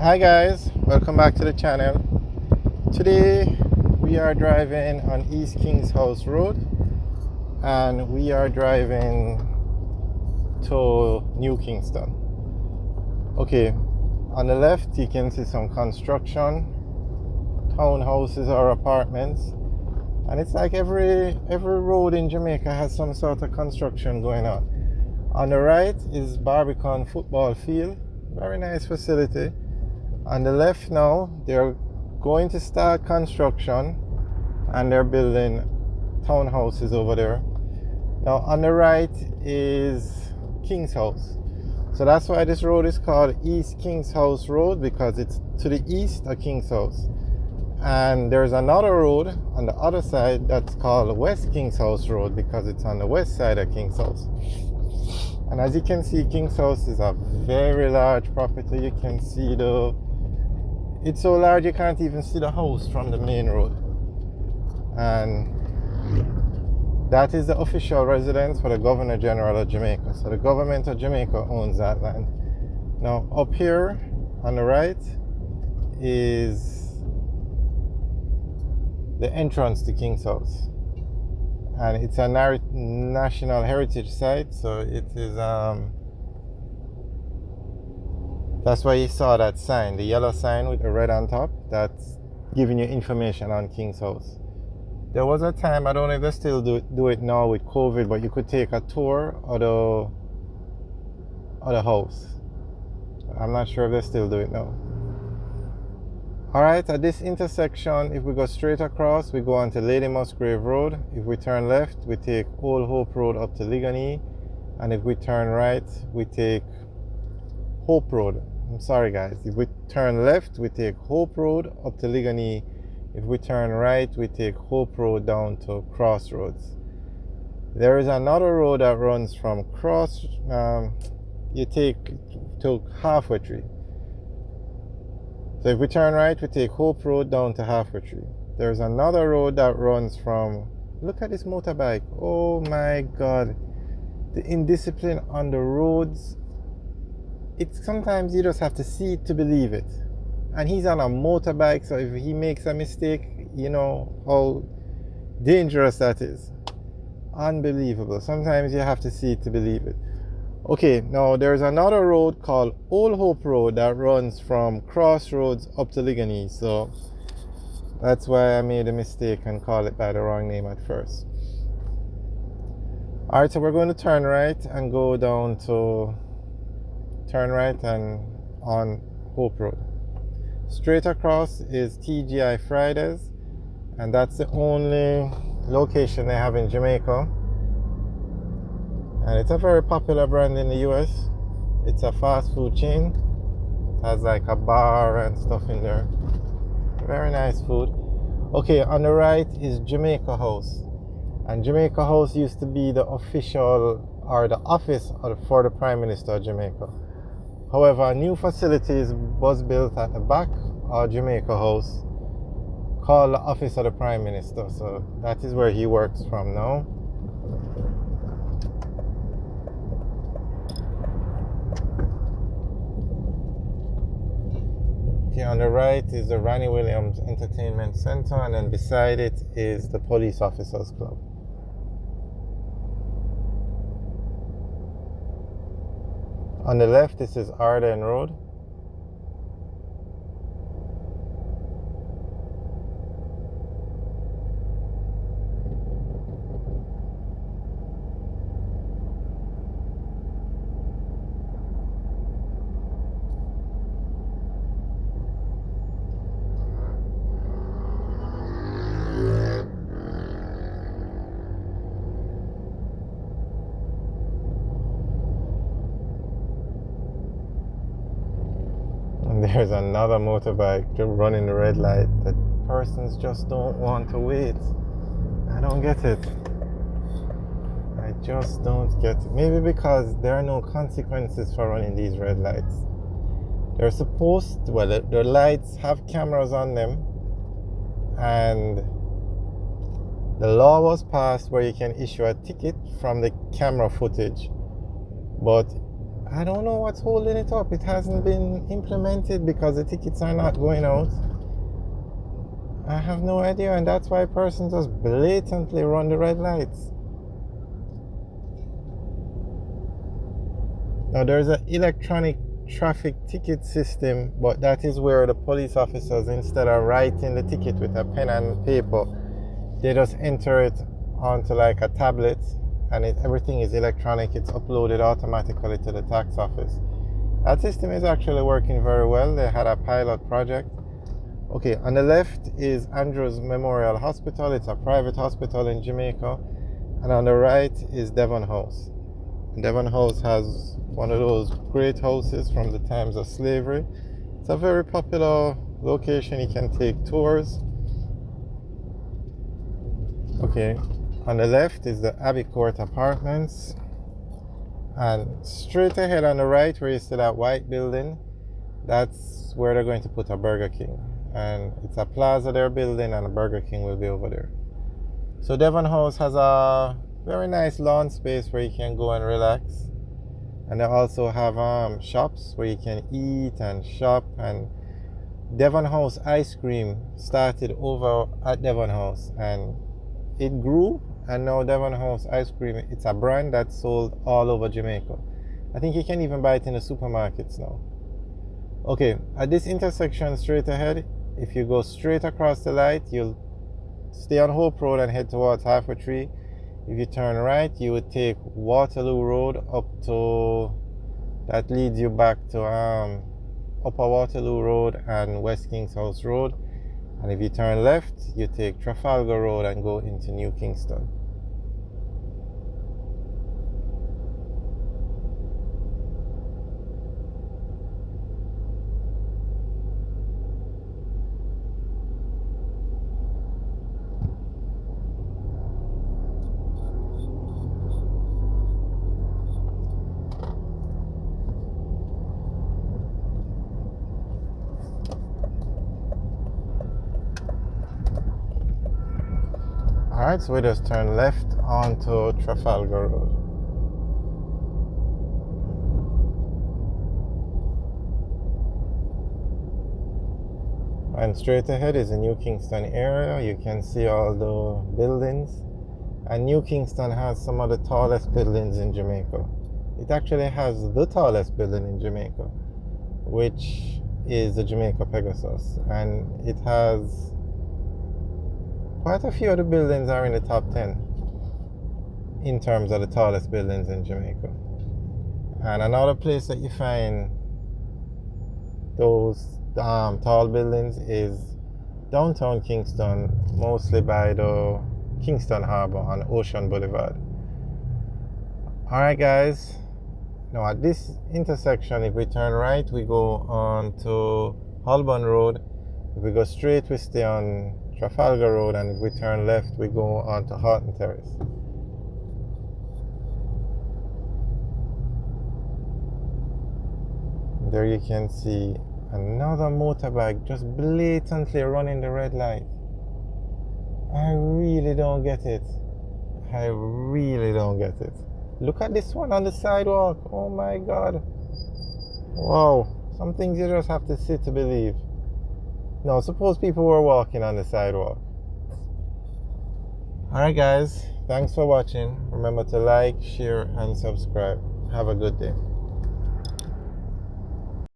Hi guys, welcome back to the channel. Today we are driving on East Kings House Road and we are driving to New Kingston. Okay, on the left you can see some construction, townhouses or apartments, and it's like every road in Jamaica has some sort of construction going on. On the right is Barbican football field, very nice facility. On the left now, they're going to start construction and they're building townhouses over there. Now on the right is King's House. So that's why this road is called East King's House Road, because it's to the east of King's House. And there's another road on the other side that's called West King's House Road, because it's on the west side of King's House. And as you can see, King's House is a very large property. You can see it's so large you can't even see the house from the main road. And that is the official residence for the Governor General of Jamaica. So the government of Jamaica owns that land. Now up here on the right is the entrance to King's House. And it's a national heritage site, so it is that's why you saw that sign, the yellow sign with the red on top, that's giving you information on King's House. There was a time, I don't know if they still do it now with COVID, but you could take a tour of the house. I'm not sure if they still do it now. Alright, at this intersection, if we go straight across, we go on to Lady Musgrave Road. If we turn left, we take Old Hope Road up to Ligony. And if we turn right, we take Hope Road. I'm sorry guys. If we turn left, we take Hope Road up to Ligony. If we turn right, we take Hope Road down to Crossroads. There is another road that runs from you take to Halfway Tree. So if we turn right, we take Hope Road down to Halfway Tree. There's another road that runs from, look at this motorbike. Oh my God. The indiscipline on the roads. It's sometimes you just have to see it to believe it. And he's on a motorbike, so if he makes a mistake, you know how dangerous that is. Unbelievable. Sometimes you have to see it to believe it. Okay, now there's another road called Old Hope Road that runs from Crossroads up to Ligony. So that's why I made a mistake and called it by the wrong name at first. Alright, so we're going to turn right and go down to turn right and on Hope Road. Straight across is TGI Fridays, and that's the only location they have in Jamaica. And it's a very popular brand in the US. It's a fast food chain. It has like a bar and stuff in there. Very nice food. Okay, on the right is Jamaica House. And Jamaica House used to be the official or the office for the Prime Minister of Jamaica. However, a new facility was built at the back of Jamaica House called the Office of the Prime Minister. So that is where he works from now. Okay, on the right is the Ronnie Williams Entertainment Center, and then beside it is the Police Officers Club. On the left, this is Arden Road. There's another motorbike running the red light. The persons just don't want to wait. I don't get it. I just don't get it. Maybe because there are no consequences for running these red lights. They're supposed to, well, the lights have cameras on them, and the law was passed where you can issue a ticket from the camera footage. But I don't know what's holding it up. It hasn't been implemented because the tickets are not going out. I have no idea, and that's why persons just blatantly run the red lights. Now there's an electronic traffic ticket system, but that is where the police officers, instead of writing the ticket with a pen and paper, they just enter it onto like a tablet, and everything is electronic. It's uploaded automatically to the tax office. That system is actually working very well. They had a pilot project. Okay, on the left is Andrews Memorial Hospital. It's a private hospital in Jamaica. And on the right is Devon House. Devon House has one of those great houses from the times of slavery. It's a very popular location. You can take tours. Okay, on the left is the Abbey Court Apartments. And straight ahead on the right, where you see that white building, that's where they're going to put a Burger King. And it's a plaza they're building, and a Burger King will be over there. So Devon House has a very nice lawn space where you can go and relax. And they also have shops where you can eat and shop. And Devon House ice cream started over at Devon House, and it grew, and now Devon House ice cream, it's a brand that's sold all over Jamaica. I think you can even buy it in the supermarkets now. Okay, at this intersection straight ahead, if you go straight across the light, you'll stay on Hope Road and head towards Halfway Tree. If you turn right, you would take Waterloo Road up to, that leads you back to Upper Waterloo Road and West Kings House Road. And if you turn left, you take Trafalgar Road and go into New Kingston. Alright, so we just turn left onto Trafalgar Road. And straight ahead is the New Kingston area. You can see all the buildings. And New Kingston has some of the tallest buildings in Jamaica. It actually has the tallest building in Jamaica, which is the Jamaica Pegasus. And it has quite a few of the buildings are in the top 10 in terms of the tallest buildings in Jamaica. And another place that you find those tall buildings is downtown Kingston, mostly by the Kingston Harbor on Ocean Boulevard. Alright guys, now at this intersection, if we turn right, we go on to Holborn Road. If we go straight, we stay on Trafalgar Road, and if we turn left, we go on to Horton Terrace. There you can see another motorbike just blatantly running the red light. I really don't get it. I really don't get it. Look at this one on the sidewalk. Oh my God. Wow. Some things you just have to see to believe. Now, suppose people were walking on the sidewalk. Alright guys, thanks for watching. Remember to like, share and subscribe. Have a good day.